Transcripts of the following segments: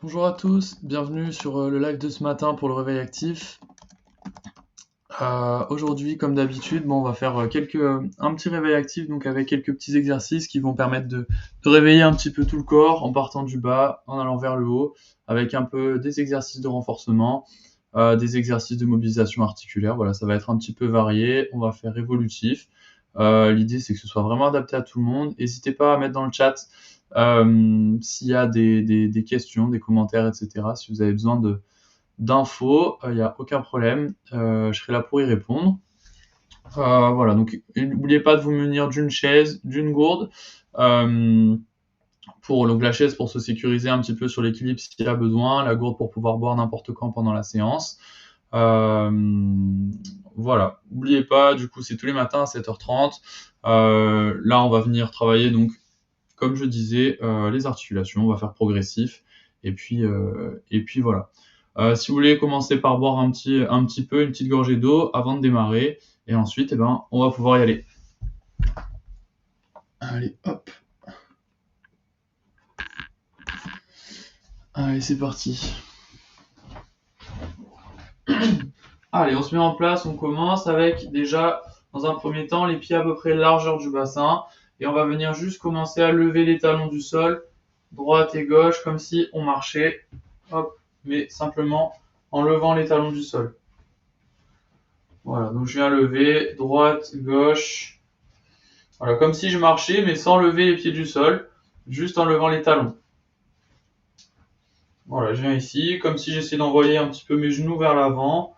Bonjour à tous, bienvenue sur le live de ce matin pour le réveil actif. Aujourd'hui, comme d'habitude, on va faire un petit réveil actif, donc avec quelques petits exercices qui vont permettre de réveiller un petit peu tout le corps en partant du bas, en allant vers le haut, avec un peu des exercices de renforcement, des exercices de mobilisation articulaire. Voilà, ça va être un petit peu varié, on va faire évolutif. L'idée, c'est que ce soit vraiment adapté à tout le monde. N'hésitez pas à mettre dans le chat s'il y a des questions, des commentaires, etc. Si vous avez besoin d'infos, il n'y a aucun problème. Je serai là pour y répondre. Voilà, donc n'oubliez pas de vous munir d'une chaise, d'une gourde. Donc la chaise pour se sécuriser un petit peu sur l'équilibre s'il y a besoin, la gourde pour pouvoir boire n'importe quand pendant la séance. Voilà, n'oubliez pas, du coup c'est tous les matins à 7h30. Là on va venir travailler donc comme je disais, les articulations, on va faire progressif, et puis voilà. Si vous voulez commencer par boire un petit peu, une petite gorgée d'eau avant de démarrer, et ensuite, on va pouvoir y aller. Allez, hop. Allez, c'est parti. Allez, on se met en place, on commence avec déjà, dans un premier temps, les pieds à peu près largeur du bassin, et on va venir juste commencer à lever les talons du sol, droite et gauche, comme si on marchait, hop, mais simplement en levant les talons du sol. Voilà, donc je viens lever, droite, gauche. Voilà, comme si je marchais, mais sans lever les pieds du sol, juste en levant les talons. Voilà, je viens ici, comme si j'essayais d'envoyer un petit peu mes genoux vers l'avant.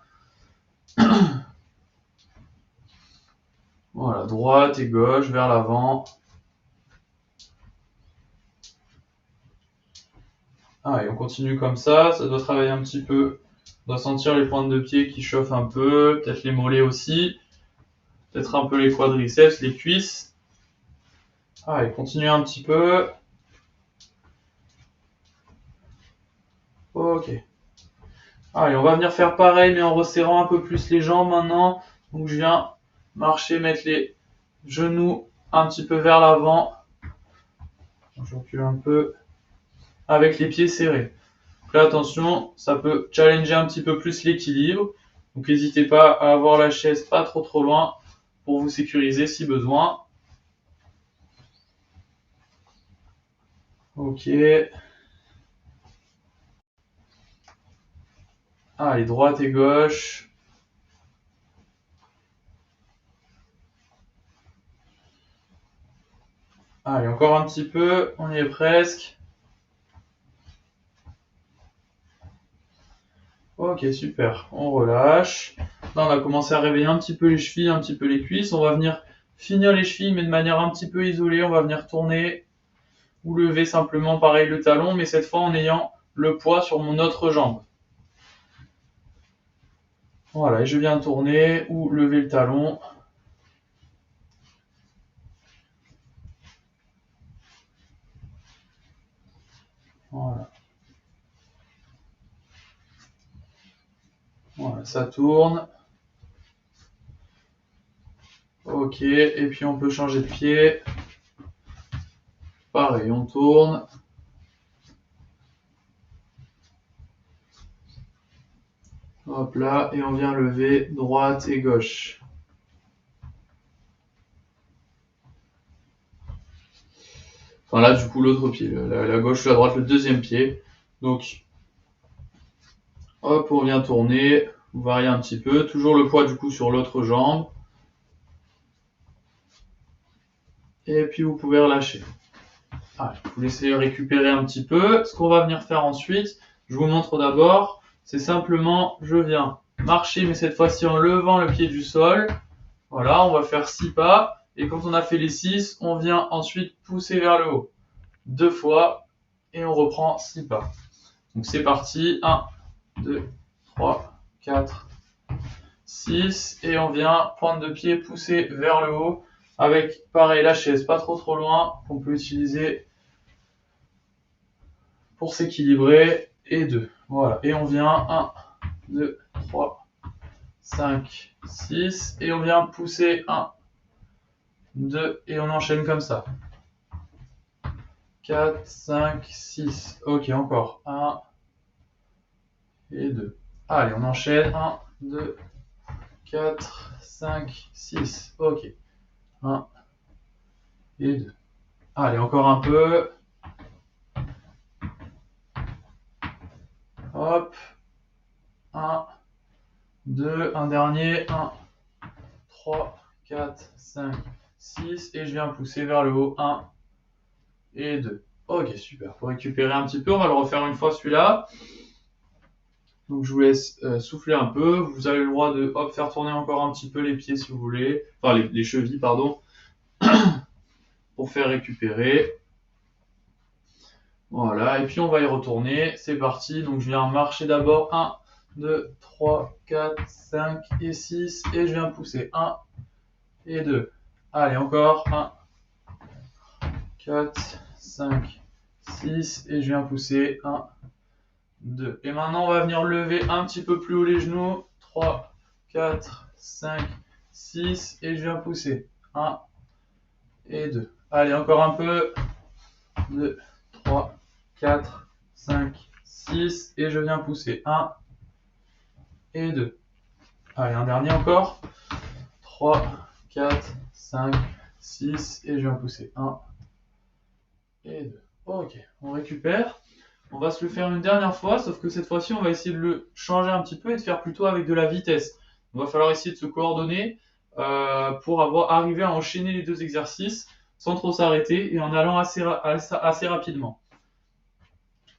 Voilà, droite et gauche, vers l'avant. Ah, et on continue comme ça doit travailler un petit peu. On doit sentir les pointes de pied qui chauffent un peu, peut-être les mollets aussi, peut-être un peu les quadriceps, les cuisses. Ah, et continue un petit peu. Ok. Allez, on va venir faire pareil, mais en resserrant un peu plus les jambes maintenant. Donc je viens marcher, mettre les genoux un petit peu vers l'avant. Je recule un peu avec les pieds serrés. Donc là, attention, ça peut challenger un petit peu plus l'équilibre. Donc n'hésitez pas à avoir la chaise pas trop loin pour vous sécuriser si besoin. Ok. Allez, droite et gauche. Allez, encore un petit peu, on y est presque. Ok, super, on relâche. Là, on a commencé à réveiller un petit peu les chevilles, un petit peu les cuisses. On va venir finir les chevilles, mais de manière un petit peu isolée. On va venir tourner ou lever simplement, pareil, le talon, mais cette fois en ayant le poids sur mon autre jambe. Voilà, et je viens tourner ou lever le talon. Voilà. Voilà, ça tourne. Ok, et puis on peut changer de pied. Pareil, on tourne. Hop là, et on vient lever droite et gauche. Enfin là, du coup, l'autre pied, la gauche ou la droite, le deuxième pied. Donc, hop, on vient tourner, vous variez un petit peu. Toujours le poids du coup sur l'autre jambe. Et puis vous pouvez relâcher. Allez, vous laissez récupérer un petit peu. Ce qu'on va venir faire ensuite, je vous montre d'abord, c'est simplement, je viens marcher, mais cette fois-ci en levant le pied du sol. Voilà, on va faire 6 pas. Et quand on a fait les 6, on vient ensuite pousser vers le haut. 2 fois. Et on reprend 6 pas. Donc c'est parti. 1, 2, 3, 4, 6. Et on vient, pointe de pied, pousser vers le haut. Avec, pareil, la chaise pas trop loin. Qu'on peut utiliser pour s'équilibrer. Et 2. Voilà. Et on vient 1, 2, 3, 5, 6. Et on vient pousser 1, 2. Et on enchaîne comme ça. 4, 5, 6. Ok, encore. 1, et 2. Allez, on enchaîne. 1, 2, 4, 5, 6. Ok. 1 et 2. Allez, encore un peu. Hop. 1, 2, un dernier. 1, 3, 4, 5, 6. Et je viens pousser vers le haut. 1 et 2. Ok, super. Pour récupérer un petit peu, on va le refaire une fois celui-là. Donc je vous laisse souffler un peu. Vous avez le droit de faire tourner encore un petit peu les pieds si vous voulez. Enfin les chevilles, pardon. Pour faire récupérer. Voilà, et puis on va y retourner. C'est parti. Donc je viens marcher d'abord. 1, 2, 3, 4, 5 et 6. Et je viens pousser. 1 et 2. Allez, encore. 1, 4, 5, 6. Et je viens pousser. 1, 2. Et maintenant, on va venir lever un petit peu plus haut les genoux. 3, 4, 5, 6. Et je viens pousser. 1 et 2. Allez, encore un peu. 2, 3, 4, 5, 6. Et je viens pousser. 1 et 2. Allez, un dernier encore. 3, 4, 5, 6. Et je viens pousser. 1 et 2. Ok, on récupère. On va se le faire une dernière fois, sauf que cette fois-ci, on va essayer de le changer un petit peu et de faire plutôt avec de la vitesse. Il va falloir essayer de se coordonner pour arriver à enchaîner les deux exercices sans trop s'arrêter et en allant assez rapidement.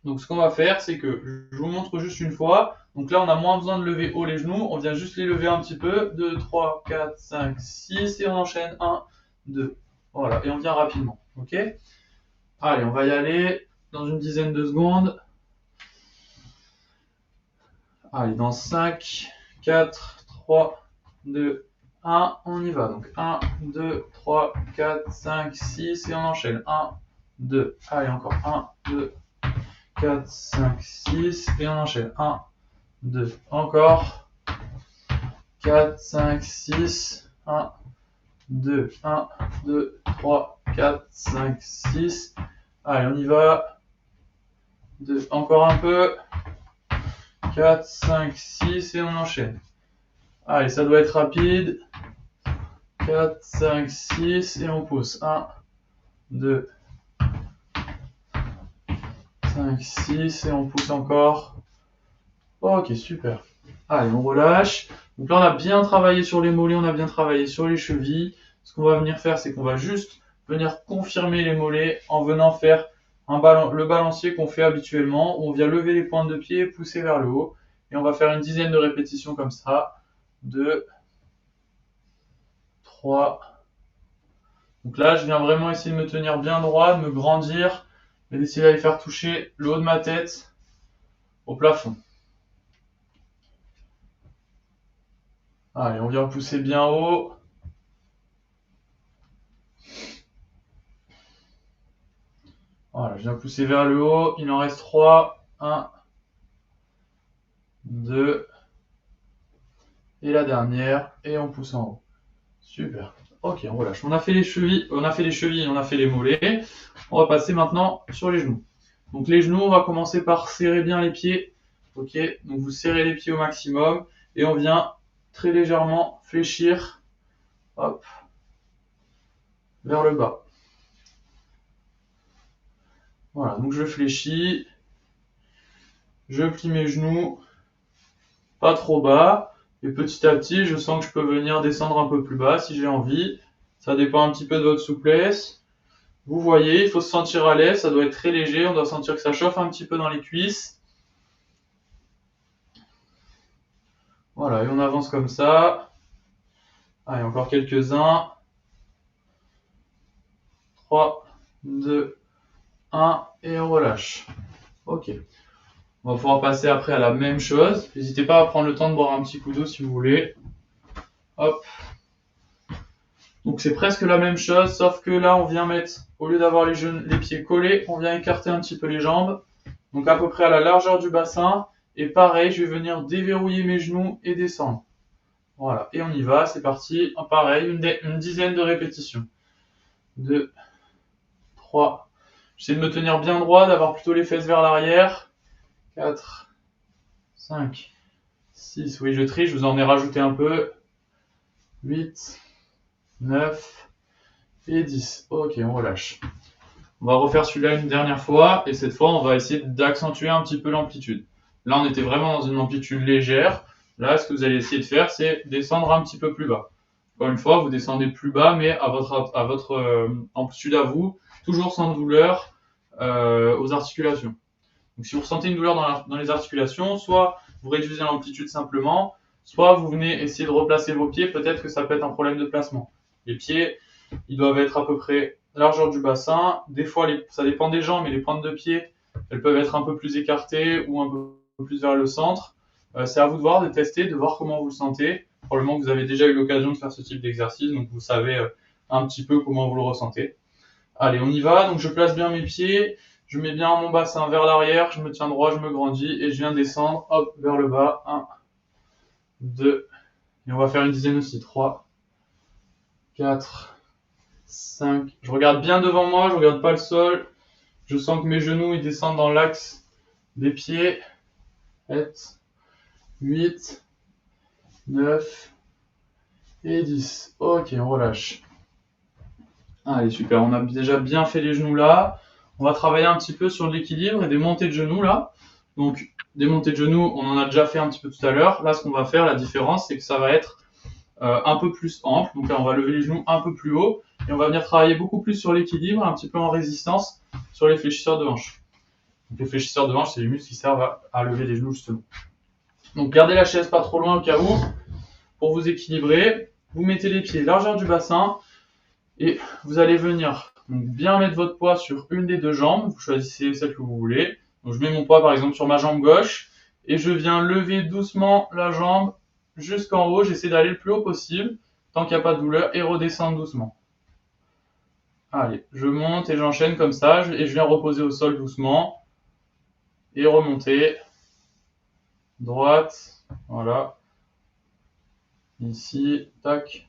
Donc ce qu'on va faire, c'est que je vous montre juste une fois. Donc là, on a moins besoin de lever haut les genoux. On vient juste les lever un petit peu. 2, 3, 4, 5, 6 et on enchaîne. 1, 2. Voilà, et on vient rapidement. Ok ? Allez, on va y aller dans une dizaine de secondes. Allez, dans 5, 4, 3, 2, 1, on y va. Donc 1, 2, 3, 4, 5, 6 et on enchaîne. 1, 2, allez encore. 1, 2, 4, 5, 6 et on enchaîne. 1, 2, encore. 4, 5, 6, 1, 2, 1, 2, 3, 4, 5, 6. Allez, on y va. 2, encore un peu. 4, 5, 6 et on enchaîne. Allez, ça doit être rapide. 4, 5, 6 et on pousse. 1, 2, 5, 6 et on pousse encore. Ok, super. Allez, on relâche. Donc là, on a bien travaillé sur les mollets, on a bien travaillé sur les chevilles. Ce qu'on va venir faire, c'est qu'on va juste venir confirmer les mollets en venant faire le balancier qu'on fait habituellement, où on vient lever les pointes de pied et pousser vers le haut. Et on va faire une dizaine de répétitions comme ça. 2, 3. Donc là, je viens vraiment essayer de me tenir bien droit, de me grandir et d'essayer d'aller faire toucher le haut de ma tête au plafond. Allez, on vient pousser bien haut. Voilà, je viens pousser vers le haut. Il en reste 3. 1, 2. Et la dernière. Et on pousse en haut. Super. Ok, on relâche. On a fait les chevilles, on a fait les mollets. On va passer maintenant sur les genoux. Donc les genoux, on va commencer par serrer bien les pieds. Ok, donc vous serrez les pieds au maximum. Et on vient très légèrement fléchir. Hop. Vers le bas. Voilà, donc je fléchis. Je plie mes genoux. Pas trop bas. Et petit à petit, je sens que je peux venir descendre un peu plus bas si j'ai envie. Ça dépend un petit peu de votre souplesse. Vous voyez, il faut se sentir à l'aise, ça doit être très léger, on doit sentir que ça chauffe un petit peu dans les cuisses. Voilà, et on avance comme ça. Allez, encore quelques-uns. 3, 2, 1, et on relâche. Ok. On va pouvoir passer après à la même chose. N'hésitez pas à prendre le temps de boire un petit coup d'eau si vous voulez. Hop. Donc c'est presque la même chose, sauf que là on vient mettre, au lieu d'avoir les pieds collés, on vient écarter un petit peu les jambes. Donc à peu près à la largeur du bassin. Et pareil, je vais venir déverrouiller mes genoux et descendre. Voilà, et on y va, c'est parti. Pareil, une dizaine de répétitions. 2, 3. J'essaie de me tenir bien droit, d'avoir plutôt les fesses vers l'arrière. 4, 5, 6, oui je triche, je vous en ai rajouté un peu, 8, 9 et 10. Ok, on relâche. On va refaire celui-là une dernière fois, et cette fois, on va essayer d'accentuer un petit peu l'amplitude. Là, on était vraiment dans une amplitude légère. Là, ce que vous allez essayer de faire, c'est descendre un petit peu plus bas. Encore une fois, vous descendez plus bas, mais à votre amplitude à vous, toujours sans douleur aux articulations. Donc, si vous ressentez une douleur dans les articulations, soit vous réduisez l'amplitude simplement, soit vous venez essayer de replacer vos pieds. Peut-être que ça peut être un problème de placement. Les pieds, ils doivent être à peu près largeur du bassin. Des fois, ça dépend des gens, mais les pointes de pied, elles peuvent être un peu plus écartées ou un peu plus vers le centre. C'est à vous de voir, de tester, de voir comment vous le sentez. Probablement que vous avez déjà eu l'occasion de faire ce type d'exercice, donc vous savez un petit peu comment vous le ressentez. Allez, on y va. Donc je place bien mes pieds, je mets bien mon bassin vers l'arrière, je me tiens droit, je me grandis et je viens descendre, hop, vers le bas. 1, 2, et on va faire une dizaine aussi. 3, 4, 5. Je regarde bien devant moi, je regarde pas le sol. Je sens que mes genoux ils descendent dans l'axe des pieds. 7, 8, 9 et 10. Ok, on relâche. Allez, super. On a déjà bien fait les genoux là. On va travailler un petit peu sur l'équilibre et des montées de genoux là. Donc, des montées de genoux, on en a déjà fait un petit peu tout à l'heure. Là, ce qu'on va faire, la différence, c'est que ça va être un peu plus ample. Donc là, on va lever les genoux un peu plus haut et on va venir travailler beaucoup plus sur l'équilibre, un petit peu en résistance sur les fléchisseurs de hanches. Donc les fléchisseurs de hanches, c'est les muscles qui servent à lever les genoux justement. Donc gardez la chaise pas trop loin au cas où pour vous équilibrer. Vous mettez les pieds largeur du bassin et vous allez venir donc bien mettre votre poids sur une des deux jambes. Vous choisissez celle que vous voulez. Donc je mets mon poids par exemple sur ma jambe gauche et je viens lever doucement la jambe jusqu'en haut. J'essaie d'aller le plus haut possible tant qu'il n'y a pas de douleur et redescendre doucement. Allez, je monte et j'enchaîne comme ça et je viens reposer au sol doucement et remonter. Droite, voilà. Ici, tac.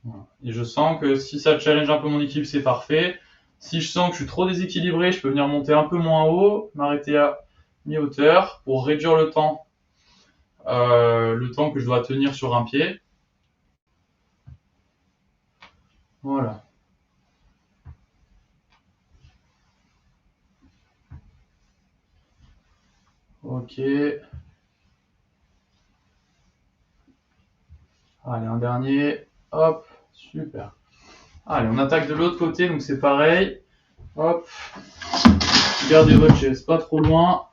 Voilà. Et je sens que si ça challenge un peu mon équilibre, c'est parfait. Si je sens que je suis trop déséquilibré, je peux venir monter un peu moins haut, m'arrêter à mi-hauteur pour réduire le temps que je dois tenir sur un pied. Voilà. Ok. Allez, un dernier. Hop, super. Allez, on attaque de l'autre côté, donc c'est pareil. Hop. Gardez votre chaise pas trop loin.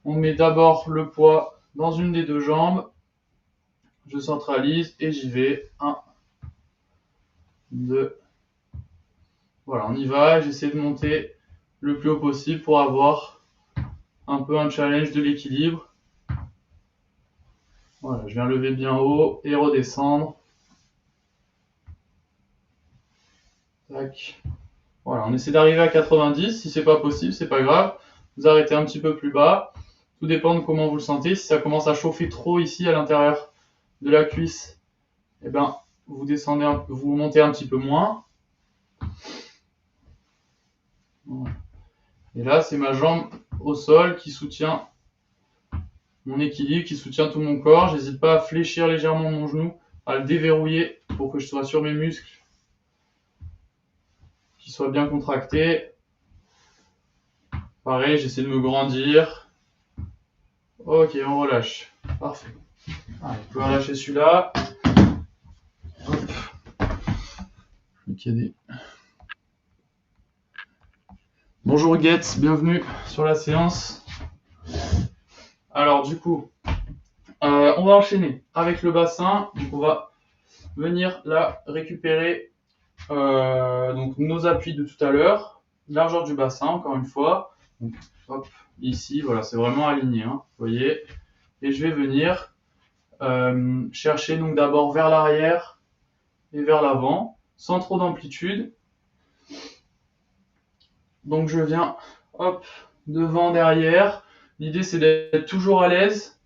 On met d'abord le poids dans une des deux jambes. Je centralise et j'y vais. 1, 2. Voilà, on y va. J'essaie de monter le plus haut possible pour avoir un peu un challenge de l'équilibre. Voilà, je viens lever bien haut et redescendre. Tac. Voilà, on essaie d'arriver à 90. Si c'est pas possible, c'est pas grave. Vous arrêtez un petit peu plus bas. Tout dépend de comment vous le sentez. Si ça commence à chauffer trop ici à l'intérieur de la cuisse, eh ben, vous descendez, vous montez un petit peu moins. Voilà. Et là, c'est ma jambe au sol qui soutient mon équilibre, qui soutient tout mon corps. J'hésite pas à fléchir légèrement mon genou, à le déverrouiller pour que je sois sur mes muscles, qui soient bien contractés. Pareil, j'essaie de me grandir. Ok, on relâche. Parfait. Allez, vous pouvez relâcher celui-là. Hop. Bonjour Getz, bienvenue sur la séance. Alors du coup, on va enchaîner avec le bassin. Donc on va venir là récupérer donc nos appuis de tout à l'heure, largeur du bassin encore une fois. Donc, hop, ici, voilà, c'est vraiment aligné, hein, vous voyez. Et je vais venir chercher donc d'abord vers l'arrière et vers l'avant, sans trop d'amplitude. Donc je viens, hop, devant, derrière. L'idée c'est d'être toujours à l'aise,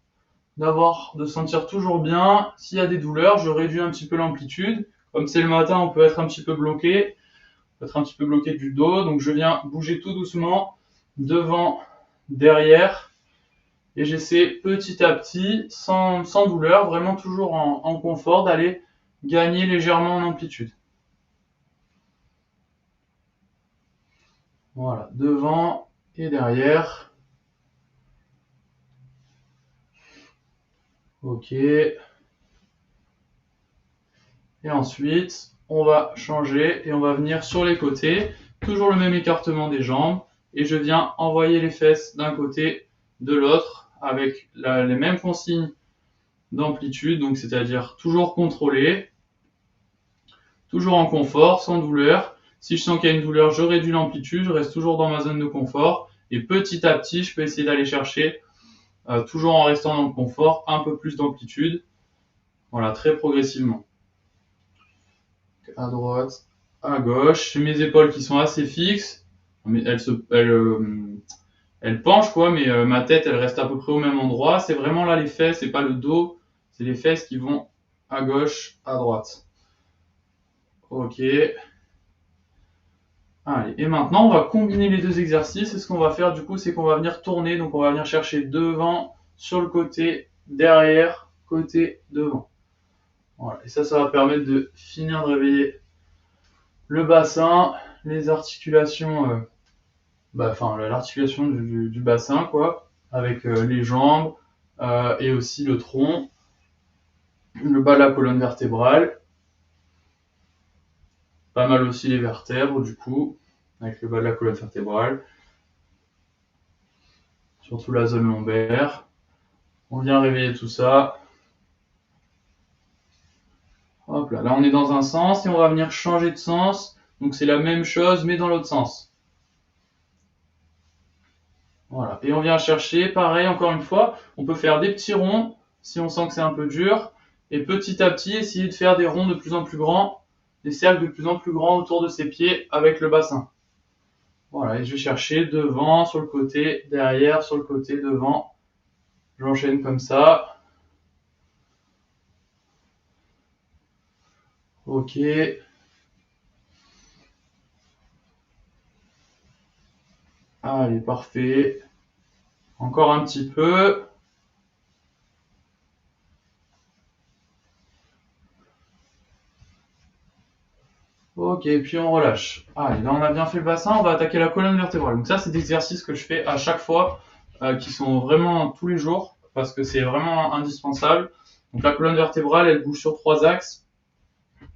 de sentir toujours bien. S'il y a des douleurs, je réduis un petit peu l'amplitude. Comme c'est le matin, on peut être un petit peu bloqué. Du dos. Donc je viens bouger tout doucement, devant, derrière. Et j'essaie petit à petit, sans douleur, vraiment toujours en confort, d'aller gagner légèrement en amplitude. Voilà, devant et derrière. Ok. Et ensuite, on va changer et on va venir sur les côtés. Toujours le même écartement des jambes. Et je viens envoyer les fesses d'un côté, de l'autre, avec les mêmes consignes d'amplitude. Donc, c'est-à-dire toujours contrôlé, toujours en confort, sans douleur. Si je sens qu'il y a une douleur, je réduis l'amplitude, je reste toujours dans ma zone de confort. Et petit à petit, je peux essayer d'aller chercher, toujours en restant dans le confort, un peu plus d'amplitude. Voilà, très progressivement. À droite, à gauche. J'ai mes épaules qui sont assez fixes. Mais elles penchent, quoi, mais ma tête, elle reste à peu près au même endroit. C'est vraiment là les fesses, c'est pas le dos. C'est les fesses qui vont à gauche, à droite. Ok. Allez, et maintenant, on va combiner les deux exercices. Et ce qu'on va faire, du coup, c'est qu'on va venir tourner. Donc, on va venir chercher devant, sur le côté, derrière, côté, devant. Voilà. Et ça va permettre de finir de réveiller le bassin, les articulations, l'articulation du bassin, quoi, avec les jambes et aussi le tronc, le bas de la colonne vertébrale. Pas mal aussi les vertèbres, du coup, avec le bas de la colonne vertébrale. Surtout la zone lombaire. On vient réveiller tout ça. Hop là, là on est dans un sens et on va venir changer de sens. Donc c'est la même chose mais dans l'autre sens. Voilà, et on vient chercher, pareil encore une fois, on peut faire des petits ronds si on sent que c'est un peu dur. Et petit à petit, essayer de faire des ronds de plus en plus grands, des cercles de plus en plus grands autour de ses pieds avec le bassin. Voilà, et je vais chercher devant, sur le côté, derrière, sur le côté, devant. J'enchaîne comme ça. Ok. Allez, parfait. Encore un petit peu. Ok, puis on relâche. Allez, là on a bien fait le bassin, on va attaquer la colonne vertébrale. Donc ça, c'est des exercices que je fais à chaque fois, qui sont vraiment tous les jours, parce que c'est vraiment indispensable. Donc la colonne vertébrale, elle bouge sur 3 axes.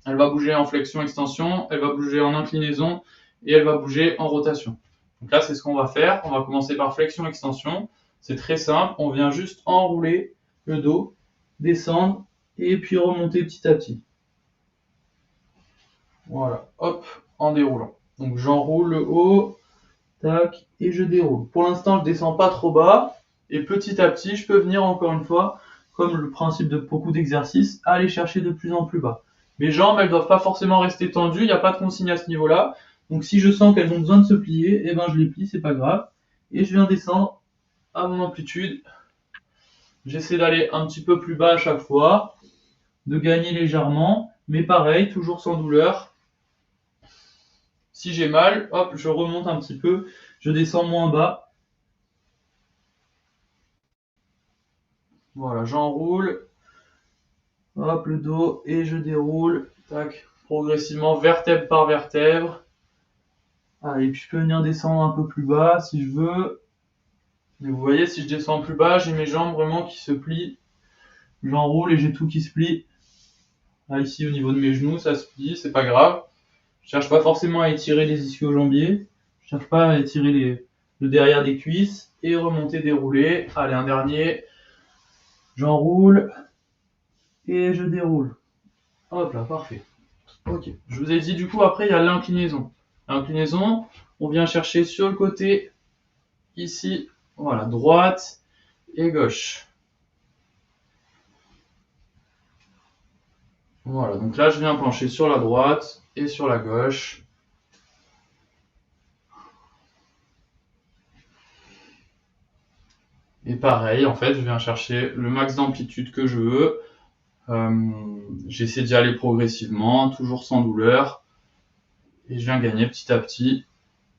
Elle va bouger en flexion-extension, elle va bouger en inclinaison et elle va bouger en rotation. Donc là, c'est ce qu'on va faire. On va commencer par flexion-extension. C'est très simple. On vient juste enrouler le dos, descendre et puis remonter petit à petit. Voilà, hop, en déroulant. Donc j'enroule le haut, tac, et je déroule. Pour l'instant, je descends pas trop bas, et petit à petit, je peux venir encore une fois, comme le principe de beaucoup d'exercices, aller chercher de plus en plus bas. Mes jambes, elles doivent pas forcément rester tendues, il n'y a pas de consigne à ce niveau-là. Donc si je sens qu'elles ont besoin de se plier, eh ben je les plie, c'est pas grave. Et je viens descendre à mon amplitude. J'essaie d'aller un petit peu plus bas à chaque fois, de gagner légèrement, mais pareil, toujours sans douleur. Si j'ai mal, hop, je remonte un petit peu, je descends moins bas. Voilà, j'enroule, hop, le dos, et je déroule, tac, progressivement, vertèbre par vertèbre. Allez, puis je peux venir descendre un peu plus bas si je veux. Mais vous voyez, si je descends plus bas, j'ai mes jambes vraiment qui se plient. J'enroule et j'ai tout qui se plie. Là, ici, au niveau de mes genoux, ça se plie, c'est pas grave. Je cherche pas forcément à étirer les ischio-jambiers. Je cherche pas à étirer le derrière des cuisses et remonter, dérouler. Allez, un dernier. J'enroule et je déroule. Hop là, parfait. Ok. Je vous ai dit, du coup, après, il y a l'inclinaison. L'inclinaison, on vient chercher sur le côté, ici, voilà, droite et gauche. Voilà, donc là, je viens pencher sur la droite et sur la gauche. Et pareil, en fait, je viens chercher le max d'amplitude que je veux. J'essaie d'y aller progressivement, toujours sans douleur. Et je viens gagner petit à petit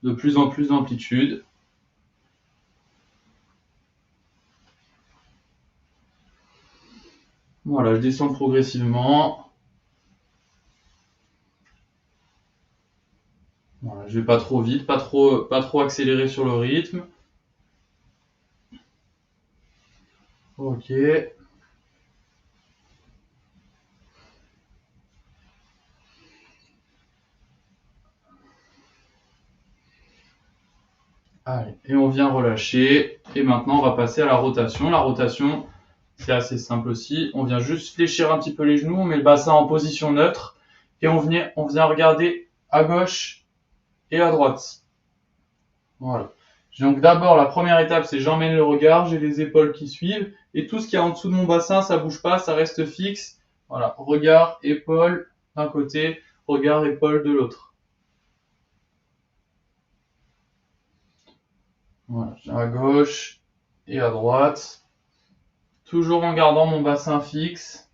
de plus en plus d'amplitude. Voilà, je descends progressivement. Voilà, je vais pas trop vite, pas trop accélérer sur le rythme. Ok. Allez, et on vient relâcher. Et maintenant, on va passer à la rotation. La rotation, c'est assez simple aussi. On vient juste fléchir un petit peu les genoux, on met le bassin en position neutre et on vient regarder à gauche et à droite. Voilà. Donc d'abord, la première étape, c'est j'emmène le regard, j'ai les épaules qui suivent et tout ce qui est en dessous de mon bassin, ça bouge pas, ça reste fixe. Voilà, regard, épaule d'un côté, regard, épaule de l'autre. Voilà, à gauche et à droite. Toujours en gardant mon bassin fixe.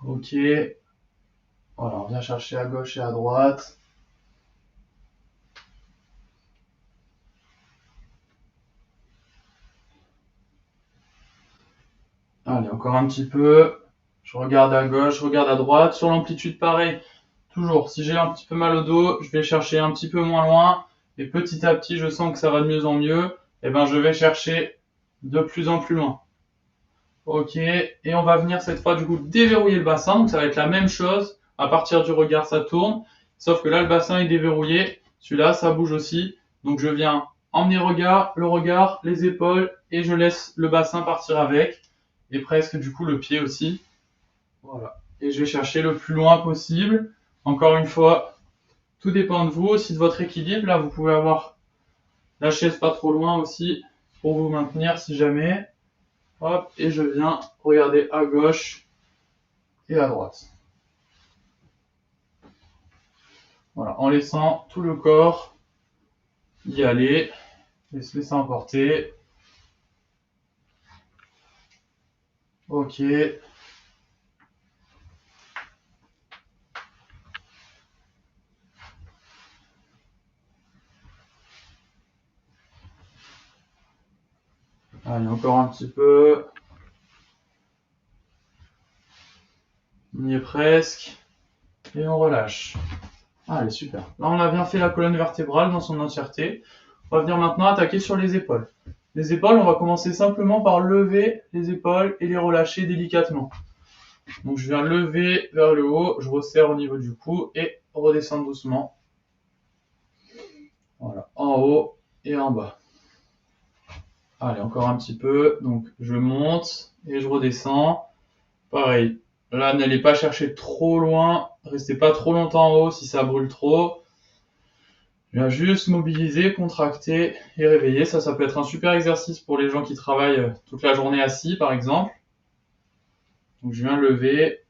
Ok. Voilà, on vient chercher à gauche et à droite. Allez, encore un petit peu. Je regarde à gauche, je regarde à droite. Sur l'amplitude, pareil. Toujours, si j'ai un petit peu mal au dos, je vais chercher un petit peu moins loin. Et petit à petit, je sens que ça va de mieux en mieux. Et ben, je vais chercher de plus en plus loin. Ok. Et on va venir cette fois, du coup, déverrouiller le bassin. Donc, ça va être la même chose. À partir du regard, ça tourne. Sauf que là, le bassin est déverrouillé. Celui-là, ça bouge aussi. Donc, je viens emmener le regard, les épaules. Et je laisse le bassin partir avec. Et presque, du coup, le pied aussi. Voilà. Et je vais chercher le plus loin possible. Encore une fois, tout dépend de vous, aussi de votre équilibre. Là, vous pouvez avoir la chaise pas trop loin aussi pour vous maintenir si jamais. Hop, et je viens regarder à gauche et à droite. Voilà, en laissant tout le corps y aller et se laisser emporter. Ok. Allez, encore un petit peu. On y est presque. Et on relâche. Allez, super. Là, on a bien fait la colonne vertébrale dans son entièreté. On va venir maintenant attaquer sur les épaules. Les épaules, on va commencer simplement par lever les épaules et les relâcher délicatement. Donc je viens lever vers le haut, je resserre au niveau du cou et redescendre doucement. Voilà, en haut et en bas. Allez, encore un petit peu. Donc je monte et je redescends. Pareil, là n'allez pas chercher trop loin, restez pas trop longtemps en haut si ça brûle trop. Je viens juste mobiliser, contracter et réveiller. Ça peut être un super exercice pour les gens qui travaillent toute la journée assis, par exemple. Donc je viens lever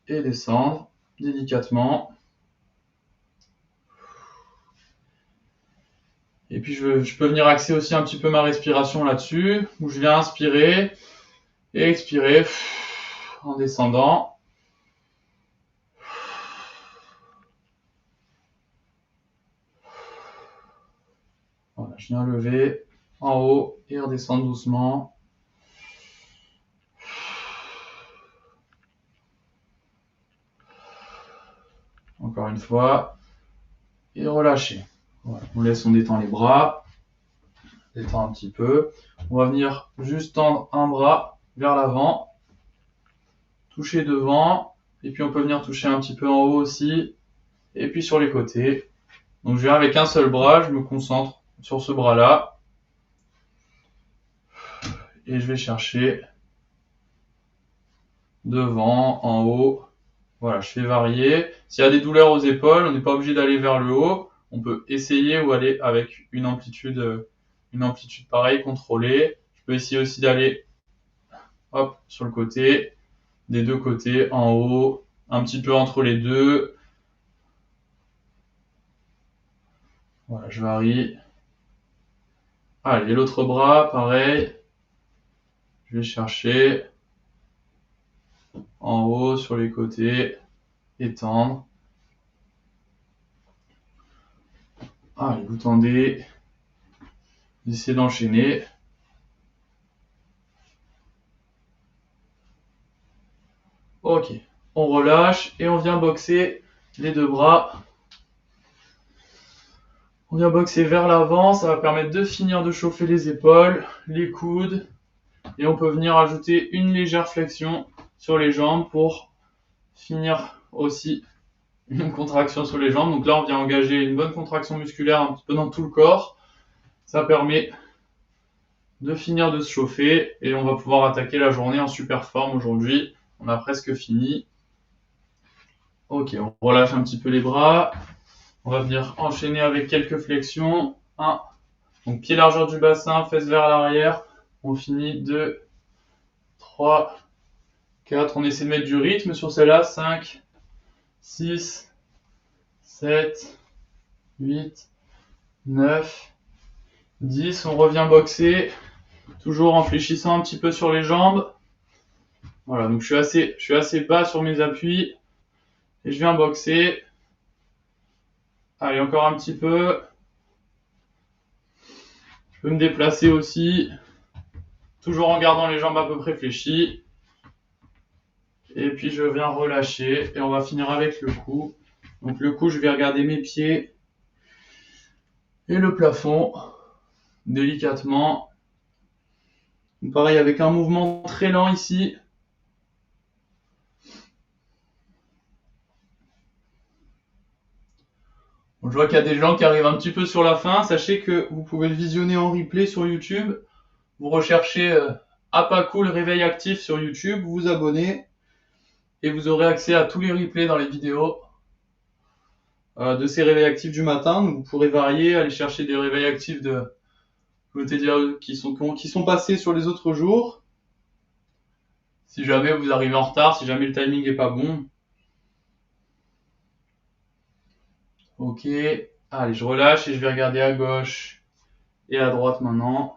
et descendre délicatement. Et puis je peux venir axer aussi un petit peu ma respiration là-dessus, où je viens inspirer et expirer en descendant. Voilà, je viens lever en haut et redescendre doucement. Encore une fois. Et relâcher. Voilà. On détend les bras. Détend un petit peu. On va venir juste tendre un bras vers l'avant. Toucher devant. Et puis on peut venir toucher un petit peu en haut aussi. Et puis sur les côtés. Donc je viens avec un seul bras. Je me concentre sur ce bras-là. Et je vais chercher devant, en haut. Voilà, je fais varier. S'il y a des douleurs aux épaules, on n'est pas obligé d'aller vers le haut. On peut essayer ou aller avec une amplitude pareille, contrôlée. Je peux essayer aussi d'aller hop, sur le côté, des deux côtés, en haut, un petit peu entre les deux. Voilà, je varie. Allez, l'autre bras, pareil. Je vais chercher. en haut, sur les côtés, étendre. Allez, vous tendez, vous essayez d'enchaîner. Ok, on relâche et on vient boxer les deux bras. On vient boxer vers l'avant, ça va permettre de finir de chauffer les épaules, les coudes. Et on peut venir ajouter une légère flexion sur les jambes pour finir aussi une contraction sur les jambes. Donc là, on vient engager une bonne contraction musculaire un petit peu dans tout le corps. Ça permet de finir de se chauffer et on va pouvoir attaquer la journée en super forme aujourd'hui. On a presque fini. Ok, on relâche un petit peu les bras. On va venir enchaîner avec quelques flexions. 1. Donc pied largeur du bassin, fesses vers l'arrière. On finit 2, 3, 4. On essaie de mettre du rythme sur celle-là. 5, 6, 7, 8, 9, 10. On revient boxer. Toujours en fléchissant un petit peu sur les jambes. Voilà, donc je suis assez bas sur mes appuis. Et je viens boxer. Allez, encore un petit peu. Je peux me déplacer aussi. Toujours en gardant les jambes à peu près fléchies. Et puis je viens relâcher. Et on va finir avec le cou. Donc le cou, je vais regarder mes pieds. Et le plafond. Délicatement. Pareil, avec un mouvement très lent ici. Bon, je vois qu'il y a des gens qui arrivent un petit peu sur la fin. Sachez que vous pouvez le visionner en replay sur YouTube. Vous recherchez Apacool réveil actif sur YouTube, vous vous abonnez et vous aurez accès à tous les replays dans les vidéos de ces réveils actifs du matin. Donc vous pourrez varier, aller chercher des réveils actifs qui sont passés sur les autres jours. Si jamais vous arrivez en retard, si jamais le timing est pas bon. Ok, allez, je relâche et je vais regarder à gauche et à droite maintenant.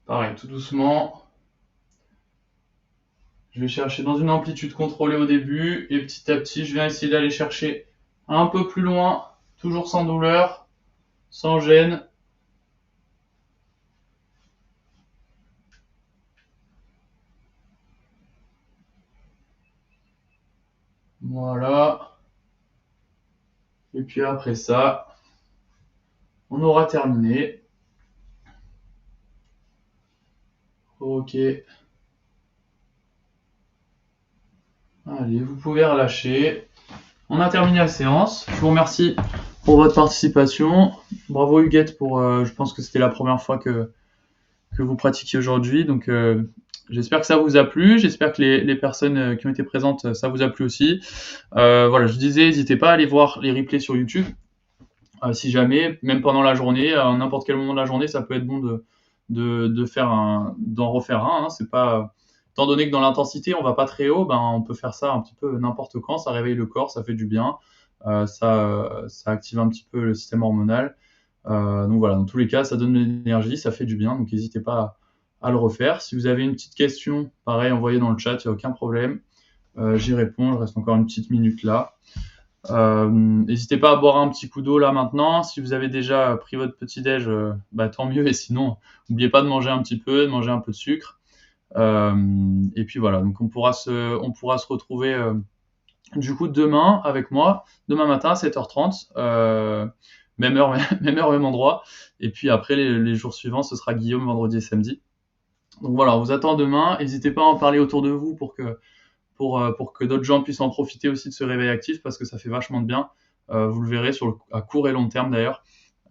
Pareil, tout doucement. Je vais chercher dans une amplitude contrôlée au début et petit à petit, je viens essayer d'aller chercher un peu plus loin, toujours sans douleur, sans gêne. Voilà. Et puis après ça, on aura terminé. Ok. Allez, vous pouvez relâcher. On a terminé la séance. Je vous remercie pour votre participation. Bravo Huguette pour, je pense que c'était la première fois que vous pratiquiez aujourd'hui. Donc j'espère que ça vous a plu. J'espère que les personnes qui ont été présentes, ça vous a plu aussi. Voilà, je disais, n'hésitez pas à aller voir les replays sur YouTube. Si jamais, même pendant la journée, à n'importe quel moment de la journée, ça peut être bon d'en refaire un. Hein. C'est pas, étant donné que dans l'intensité, on va pas très haut, ben on peut faire ça un petit peu n'importe quand. Ça réveille le corps, ça fait du bien, ça active un petit peu le système hormonal. Donc voilà, dans tous les cas, ça donne de l'énergie, ça fait du bien. Donc n'hésitez pas à le refaire. Si vous avez une petite question, pareil, envoyez dans le chat, il n'y a aucun problème. J'y réponds. Je reste encore une petite minute là. N'hésitez pas à boire un petit coup d'eau là maintenant. Si vous avez déjà pris votre petit-déj, tant mieux. Et sinon, n'oubliez pas de manger un petit peu, de manger un peu de sucre. Et puis voilà, donc on pourra se retrouver du coup demain avec moi, demain matin à 7h30, même heure, même heure, même endroit. Et puis après, les jours suivants, ce sera Guillaume vendredi et samedi. Donc voilà, on vous attend demain. N'hésitez pas à en parler autour de vous pour que d'autres gens puissent en profiter aussi de ce réveil actif parce que ça fait vachement de bien. Vous le verrez à court et long terme d'ailleurs.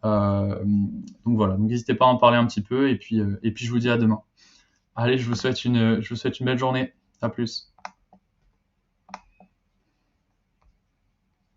Donc voilà, donc n'hésitez pas à en parler un petit peu et puis je vous dis à demain. Allez, je vous souhaite une belle journée. À plus.